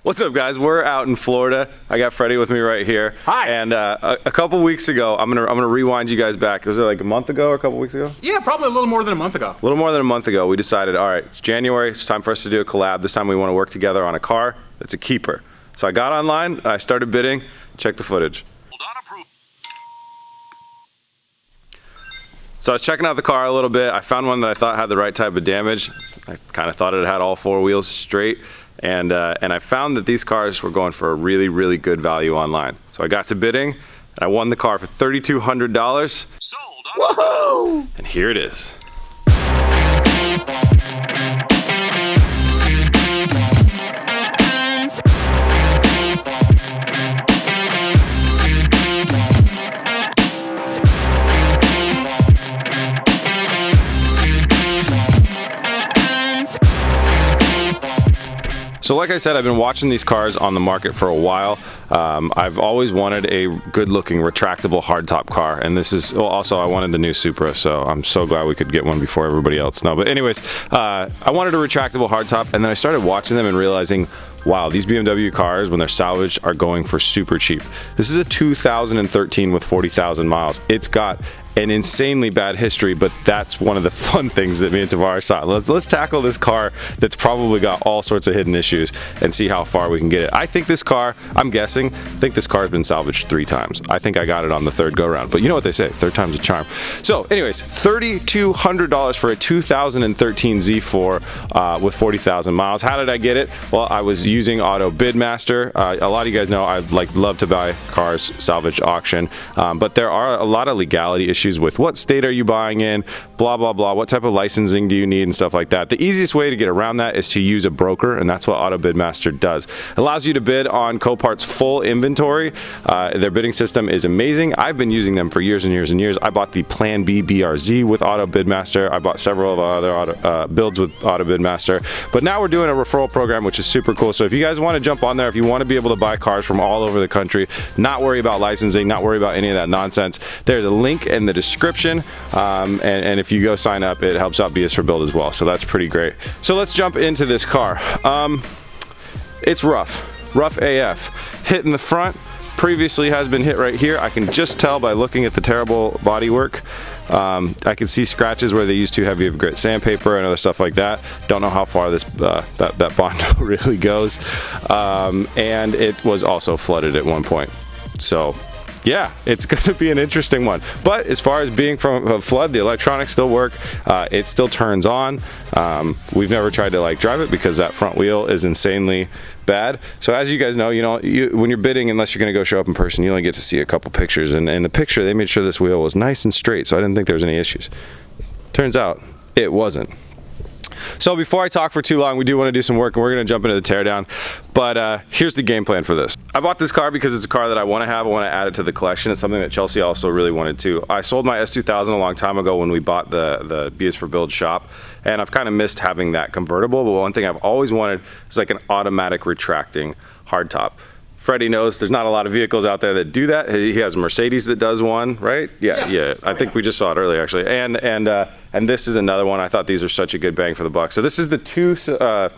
What's up, guys? We're out in Florida. I got Freddie with me right here. Hi. And a couple weeks ago, I'm gonna rewind you guys back. Was it like a month ago or a couple weeks ago? Yeah, probably a little more than a month ago. A little more than a month ago, we decided, all right, it's January. It's time for us to do a collab. This time we want to work together on a car that's a keeper. So I got online, I started bidding. Check the footage. So I was checking out the car a little bit. I found one that I thought had the right type of damage. I kind of thought it had all four wheels straight. And I found that these cars were going for a really, really good value online. So I got to bidding, and I won the car for $3,200. Sold. Whoa! And here it is. So like I said, I've been watching these cars on the market for a while. I've always wanted a good-looking retractable hardtop car, and this is, well, also I wanted the new Supra, so I'm so glad we could get one before everybody else. No, but anyways, I wanted a retractable hardtop, and then I started watching them and realizing, wow, these BMW cars, when they're salvaged, are going for super cheap. This is a 2013 with 40,000 miles. It's got an insanely bad history, but that's one of the fun things that me and Tavarish thought. Let's tackle this car that's probably got all sorts of hidden issues and see how far we can get it. I think this car, I think this car has been salvaged 3 times. I think I got it on the 3rd go-round, but you know what they say, 3rd time's a charm. So anyways, $3,200 for a 2013 Z4 with 40,000 miles. How did I get it? Well, I was using Auto Bidmaster. A lot of you guys know I love to buy cars salvage auction, but there are a lot of legality issues with what state are you buying in, blah, blah, blah, what type of licensing do you need and stuff like that. The easiest way to get around that is to use a broker, and that's what Auto Bidmaster does. It allows you to bid on Copart's full inventory. Their bidding system is amazing. I've been using them for years and years and years. I bought the Plan B BRZ with Auto Bidmaster. I bought several of other builds with Auto Bidmaster, but now we're doing a referral program, which is super cool. So if you guys want to jump on there, if you want to be able to buy cars from all over the country, not worry about licensing, not worry about any of that nonsense, there's a link in the description, and if you go sign up, it helps out BS for Build as well, so that's pretty great. So let's jump into this car. It's rough AF. Hit in the front, previously has been hit right here. I can just tell by looking at the terrible bodywork. I can see scratches where they used too heavy of grit sandpaper and other stuff like that. Don't know how far this that Bondo really goes, and it was also flooded at one point. So yeah, it's going to be an interesting one. But as far as being from a flood, the electronics still work. It still turns on. We've never tried to drive it because that front wheel is insanely bad. So as you guys know, when you're bidding, unless you're going to go show up in person, you only get to see a couple pictures. And in the picture, they made sure this wheel was nice and straight, so I didn't think there was any issues. Turns out it wasn't. So before I talk for too long, we do want to do some work, and we're going to jump into the teardown. But here's the game plan for this. I bought this car because it's a car that I want to have. I want to add it to the collection. It's something that Chelsea also really wanted too. I sold my S2000 a long time ago when we bought the BS for Build shop, and I've kind of missed having that convertible. But one thing I've always wanted is like an automatic retracting hardtop. Freddie knows there's not a lot of vehicles out there that do that. He has a Mercedes that does one, right? Yeah. I think we just saw it earlier, actually. And this is another one. I thought these are such a good bang for the buck. So this is the two-cylinder.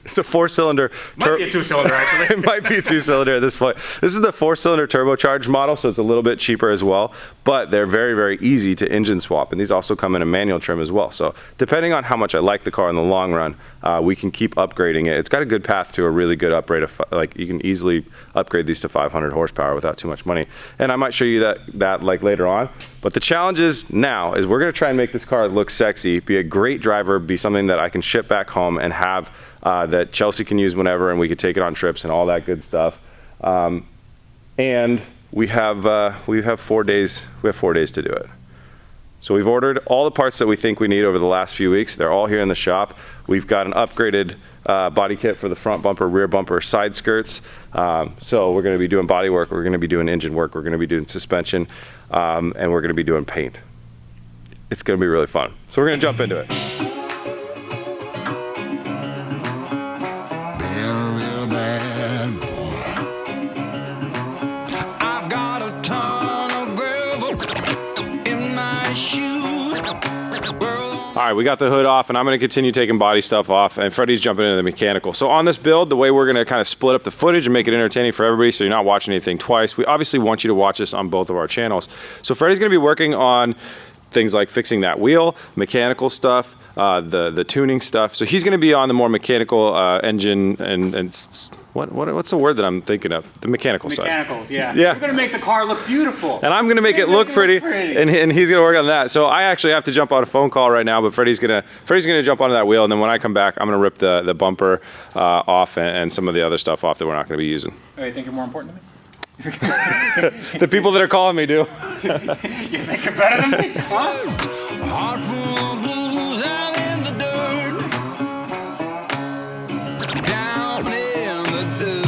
It's a 4-cylinder. Might be a 2-cylinder, actually. It might be a 2-cylinder at this point. This is the 4-cylinder turbocharged model, so it's a little bit cheaper as well. But they're very, very easy to engine swap, and these also come in a manual trim as well. So depending on how much I like the car in the long run, we can keep upgrading it. It's got a good path to a really good upgrade. You can easily upgrade these to 500 horsepower without too much money. And I might show you that later on. But the challenge is now is we're going to try and make this car look sexy, be a great driver, be something that I can ship back home and have that Chelsea can use whenever, and we could take it on trips and all that good stuff. And we have 4 days. We have 4 days to do it. So we've ordered all the parts that we think we need over the last few weeks. They're all here in the shop. We've got an upgraded body kit for the front bumper, rear bumper, side skirts. So we're going to be doing body work. We're going to be doing engine work. We're going to be doing suspension, and we're going to be doing paint. It's going to be really fun. So we're going to jump into it. I've got a ton of gravel in my shoes. All All right, we got the hood off, and I'm going to continue taking body stuff off, and Freddie's jumping into the mechanical. So on this build, the way we're going to kind of split up the footage and make it entertaining for everybody so you're not watching anything twice, we obviously want you to watch this on both of our channels. So Freddie's going to be working on things like fixing that wheel, mechanical stuff, the tuning stuff. So he's going to be on the more mechanical engine and what's the word that I'm thinking of? The mechanical side. Mechanicals, yeah. Yeah. You're gonna make the car look beautiful. And I'm gonna make it look pretty, and he's gonna work on that. So I actually have to jump on a phone call right now, but Freddie's gonna jump onto that wheel, and then when I come back, I'm gonna rip the bumper off and some of the other stuff off that we're not gonna be using. Oh, you think you're more important than me? The people that are calling me do. You think you're better than me? Huh? Heart full of blues out in the dirt. Down in the dirt.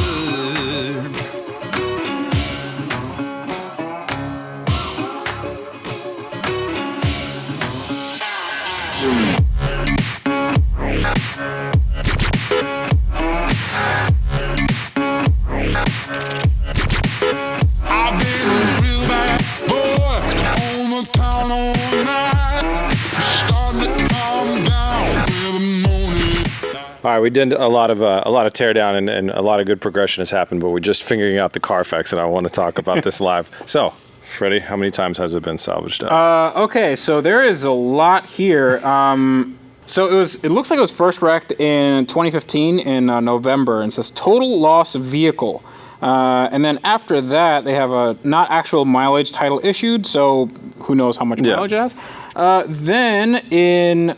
I've been a real bad boy on the town all night. Starting to calm down in the morning. All right, we did a lot of tear down and a lot of good progression has happened, but we're just figuring out the Carfax, and I want to talk about this live. So, Freddie, how many times has it been salvaged up? Okay, so there is a lot here. So it looks like it was first wrecked in 2015 in November, and it says total loss of vehicle. And then after that, they have a not actual mileage title issued, so who knows how much mileage it has. Then in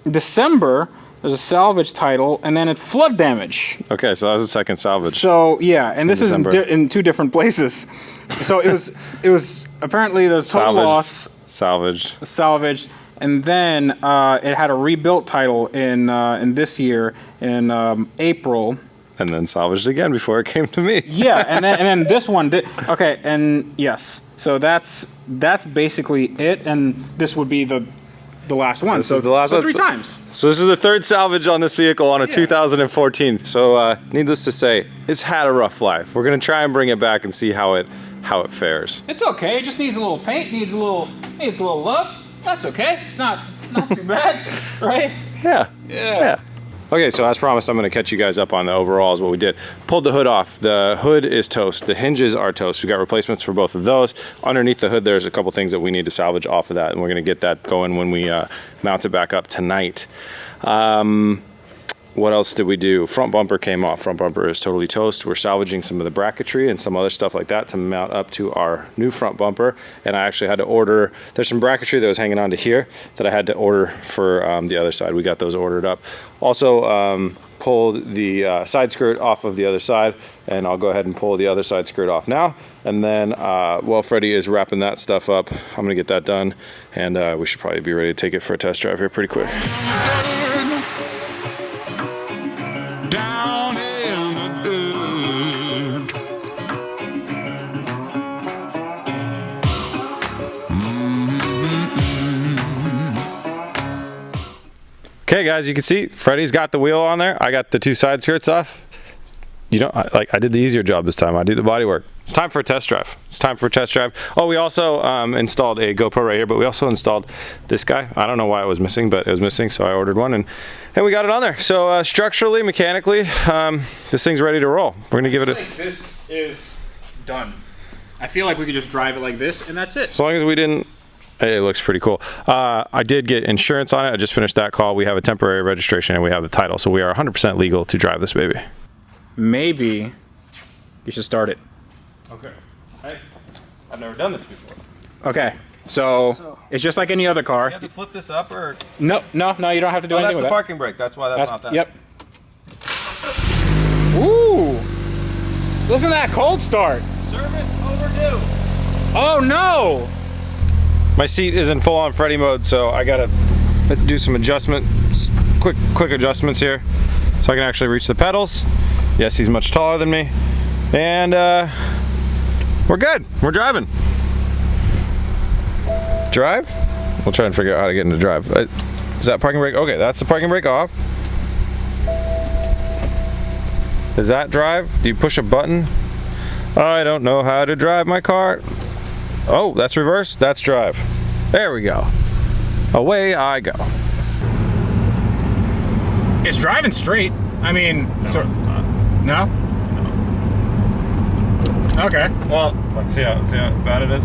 December, there's a salvage title, and then it's flood damage. Okay, so that was the second salvage. So yeah, and this December. is in two different places. So it was apparently there's total loss, salvaged, and then it had a rebuilt title in this year in April. And then salvaged again before it came to me. Yeah, and then this one did. Okay, and yes, so that's basically it, and this would be the last one. This is the last one. 3 times. So this is the third salvage on this vehicle on a 2014. So needless to say, it's had a rough life. We're gonna try and bring it back and see how it fares. It's okay. It just needs a little paint. Needs a little love. That's okay. It's not too bad, right? Yeah. Okay, so as promised, I'm going to catch you guys up on the overalls, what we did. Pulled the hood off. The hood is toast. The hinges are toast. We got replacements for both of those. Underneath the hood, there's a couple things that we need to salvage off of that, and we're going to get that going when we mount it back up tonight. What else did we do? Front bumper came off. Front bumper is totally toast. We're salvaging some of the bracketry and some other stuff like that to mount up to our new front bumper. And I actually had to order, there's some bracketry that was hanging on to here that I had to order for the other side. We got those ordered up. Also pulled the side skirt off of the other side, and I'll go ahead and pull the other side skirt off now. And then while Freddie is wrapping that stuff up, I'm gonna get that done, and we should probably be ready to take it for a test drive here pretty quick. Down in the dirt. Okay, guys, you can see Freddie's got the wheel on there. I got the 2 side skirts off. You know, I did the easier job this time. I do the body work. It's time for a test drive. Oh, we also installed a GoPro right here, but we also installed this guy. I don't know why it was missing, but it was missing, so I ordered one, and we got it on there. So structurally, mechanically, this thing's ready to roll. We're gonna give it a... This is done. I feel like we could just drive it like this, and that's it. As long as we didn't... It looks pretty cool. I did get insurance on it. I just finished that call. We have a temporary registration, and we have the title, so we are 100% legal to drive this baby. Maybe you should start it. Okay. Hey, I've never done this before. Okay, so it's just like any other car. You have to flip this up, or... No, you don't have to do anything that's with the it. parking brake. That's why that's not that. Yep. Ooh! Listen to that cold start. Service overdue. Oh no! My seat is in full-on Freddie mode, so I gotta do some adjustments, quick adjustments here, so I can actually reach the pedals. Yes, he's much taller than me, and we're good. We're driving. Drive? We'll try and figure out how to get into drive. Is that parking brake? Okay, that's the parking brake off. Is that drive? Do you push a button? I don't know how to drive my car. Oh, that's reverse. That's drive. There we go. Away I go. It's driving straight. I mean, No, sort it's not. no? Okay. Well, Let's see how bad it is.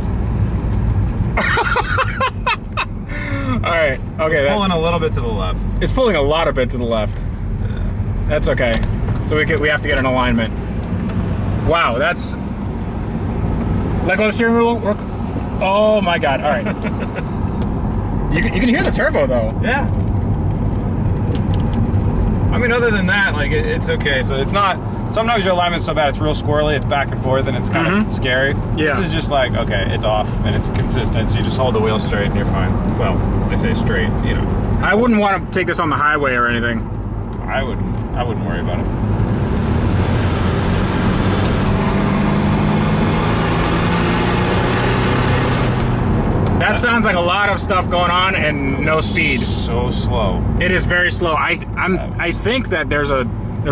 all right. Okay. Pulling a little bit to the left. It's pulling a lot of bit to the left. That's okay. So we have to get an alignment. Wow, that's... Let go of the steering wheel. Work. Oh my God! All right. You can hear the turbo though. Yeah. I mean, other than that, like it's okay. So it's not. Sometimes your alignment's so bad it's real squirrely. It's back and forth, and it's kind of scary. Yeah. This is just like okay, it's off and it's consistent. So you just hold the wheel straight and you're fine. Well, they say straight, you know. I wouldn't want to take this on the highway or anything. I wouldn't worry about it. That sounds like a lot of stuff going on and no speed. So slow. It is very slow. I think that there's a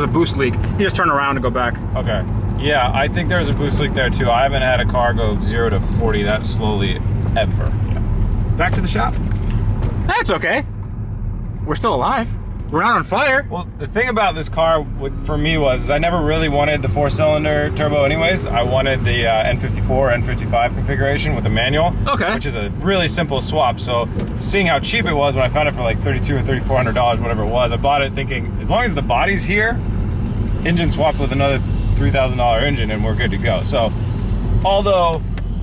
boost leak. You just turn around and go back. Okay. Yeah, I think there's a boost leak there too. I haven't had a car go 0 to 40 that slowly ever. Yeah. Back to the shop. That's okay. We're still alive. We're not on fire. Well, the thing about this car for me was I never really wanted the 4-cylinder turbo anyways. I wanted the N54, N55 configuration with the manual. Okay. Which is a really simple swap. So seeing how cheap it was when I found it for like $3,200 or $3,400, whatever it was, I bought it thinking as long as the body's here, engine swapped with another $3,000 engine and we're good to go. So although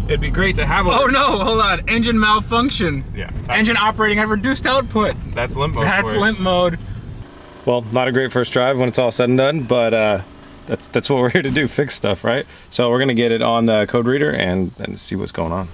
it'd be great to have a... Oh no, hold on. Engine malfunction. Yeah. Engine operating at reduced output. That's limp mode. That's limp mode. Well, not a great first drive when it's all said and done, but that's what we're here to do, fix stuff, right? So we're gonna get it on the code reader and see what's going on.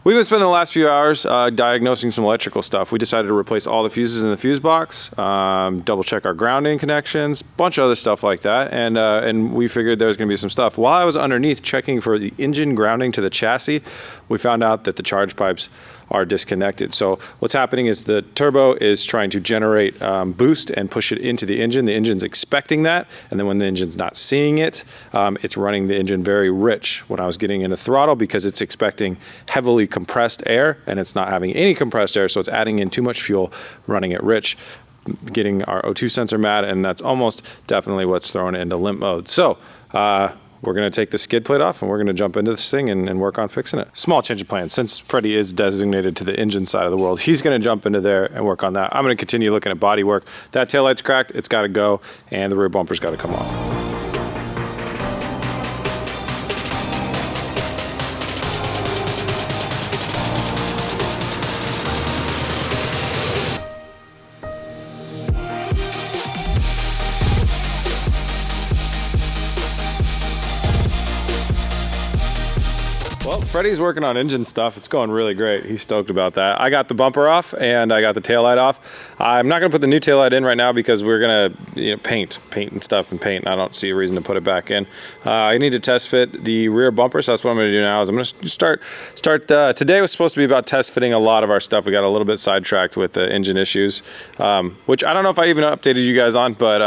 We've been spending the last few hours diagnosing some electrical stuff. We decided to replace all the fuses in the fuse box, double check our grounding connections, bunch of other stuff like that, and we figured there was gonna be some stuff. While I was underneath checking for the engine grounding to the chassis, we found out that the charge pipes are disconnected. So what's happening is the turbo is trying to generate boost and push it into the engine. The engine's expecting that, and then when the engine's not seeing it, it's running the engine very rich when I was getting into throttle because it's expecting heavily compressed air and it's not having any compressed air, so it's adding in too much fuel, running it rich, getting our O2 sensor mad, and that's almost definitely what's thrown it into limp mode. So we're going to take the skid plate off and we're going to jump into this thing and work on fixing it. Small change of plans. Since Freddie is designated to the engine side of the world, he's going to jump into there and work on that. I'm going to continue looking at body work. That taillight's cracked, it's got to go, and the rear bumper's got to come off. Well, Freddie's working on engine stuff. It's going really great. He's stoked about that. I got the bumper off and I got the taillight off. I'm not going to put the new taillight in right now because we're going to paint and stuff and paint. I don't see a reason to put it back in. I need to test fit the rear bumper, so that's what I'm going to do now. Is I'm going to start. Today was supposed to be about test fitting a lot of our stuff. We got a little bit sidetracked with the engine issues, which I don't know if I even updated you guys on. But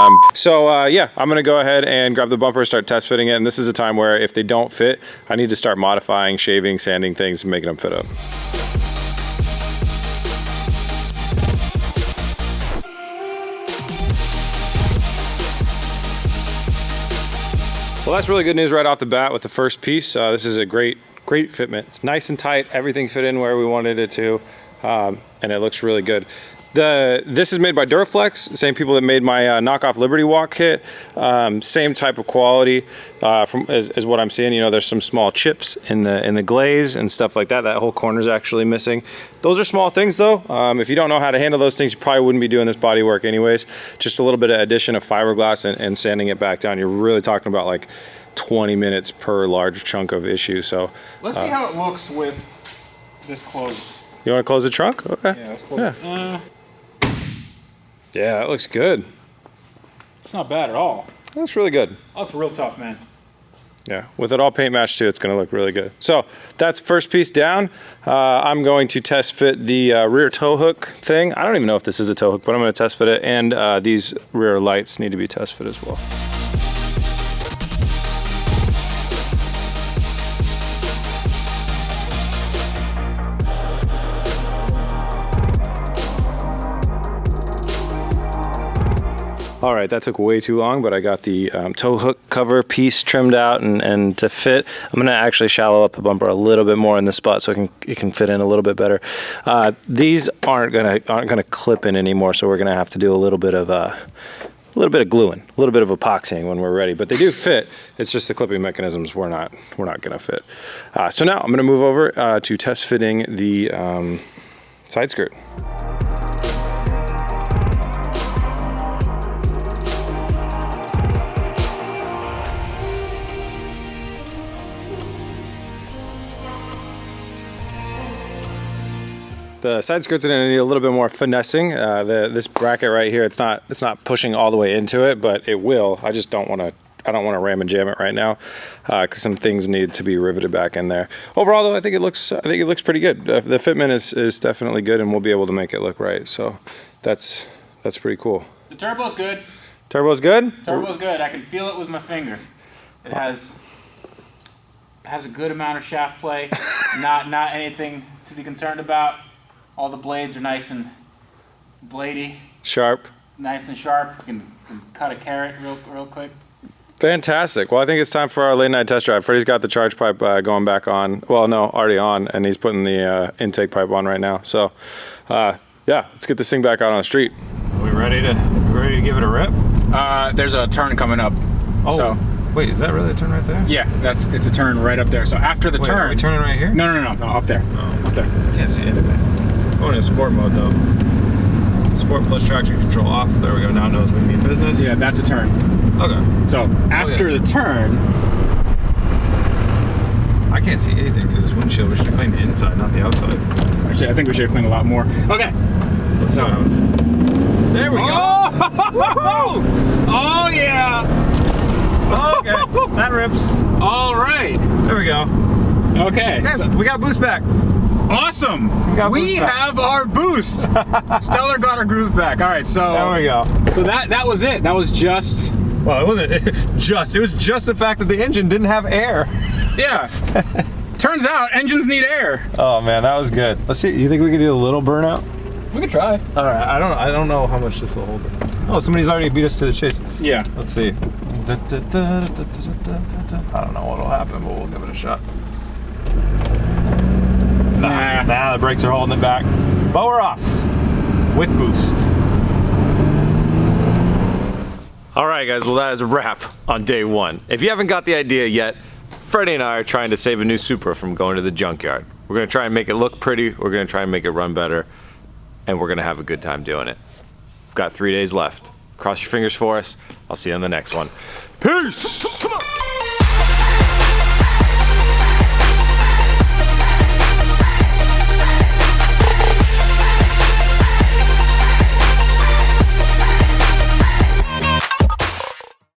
yeah, I'm going to go ahead and grab the bumper, start test fitting it. And this is a time where if they don't fit, I need to start modifying, shaving, sanding things and making them fit up. Well, that's really good news right off the bat with the first piece. This is a great fitment. It's nice and tight. Everything fit in where we wanted it to, and it looks really good. This is made by Duraflex, same people that made my knockoff Liberty Walk kit. Same type of quality as what I'm seeing. You know, there's some small chips in the glaze and stuff like that. That whole corner's actually missing. Those are small things though. If you don't know how to handle those things, you probably wouldn't be doing this body work anyways. Just a little bit of addition of fiberglass and sanding it back down. You're really talking about like 20 minutes per large chunk of issue. So let's see how it looks with this closed. You want to close the trunk? Okay. Yeah, let's close it. Yeah, that looks good. It's not bad at all. That's really good. That looks real tough, man. Yeah, with it all paint matched too, it's going to look really good. So that's first piece down. I'm going to test fit the rear tow hook thing. I don't even know if this is a tow hook, but I'm going to test fit it. And these rear lights need to be test fit as well. All right, that took way too long, but I got the tow hook cover piece trimmed out and to fit. I'm gonna actually shallow up the bumper a little bit more in this spot so it can fit in a little bit better. These aren't gonna clip in anymore, so we're gonna have to do a little bit of gluing, a little bit of epoxying when we're ready. But they do fit. It's just the clipping mechanisms we're not gonna fit. So now I'm gonna move over to test fitting the side skirt. The side skirts are going to need a little bit more finessing. This bracket right here, it's not pushing all the way into it, but it will. I just don't want to ram and jam it right now because some things need to be riveted back in there. Overall, though, I think it looks pretty good. The fitment is definitely good, and we'll be able to make it look right. So that's pretty cool. The turbo's good. Turbo's good? Turbo's good. I can feel it with my finger. It has a good amount of shaft play. not anything to be concerned about. All the blades are nice and bladey. Sharp. Nice and sharp. You can cut a carrot real quick. Fantastic. Well, I think it's time for our late night test drive. Freddie's got the charge pipe going back on. Well, no, already on, and he's putting the intake pipe on right now. So, yeah, let's get this thing back out on the street. Are we ready to give it a rip? There's a turn coming up. Oh, so, wait, is that really a turn right there? Yeah, it's a turn right up there. So after the turn, are we turning right here? No, up there. Oh. Up there. I can't see anything. Going in sport mode though. Sport plus traction control off. There we go. Now it knows we mean business. Yeah, that's a turn. Okay. So after the turn, I can't see anything through this windshield. We should clean the inside, not the outside. Actually, I think we should clean a lot more. Okay. Let's so there we go. Oh yeah. Okay. That rips. All right. There we go. Okay. Yeah, so we got boost back. Awesome! We have our boost. Stellar got our groove back. All right, so there we go. So that was it. That was just. Well, it wasn't just. It was just the fact that the engine didn't have air. Yeah. Turns out engines need air. Oh man, that was good. Let's see. You think we could do a little burnout? We could try. All right. I don't know how much this will hold. Oh, somebody's already beat us to the chase. Yeah. Let's see. I don't know what'll happen, but we'll give it a shot. Nah, the brakes are holding it back. But we're off with boost. All right, guys, well, that is a wrap on day one. If you haven't got the idea yet, Freddie and I are trying to save a new Supra from going to the junkyard. We're gonna try and make it look pretty, we're gonna try and make it run better, and we're gonna have a good time doing it. We've got 3 days left. Cross your fingers for us. I'll see you on the next one. Peace! Come on.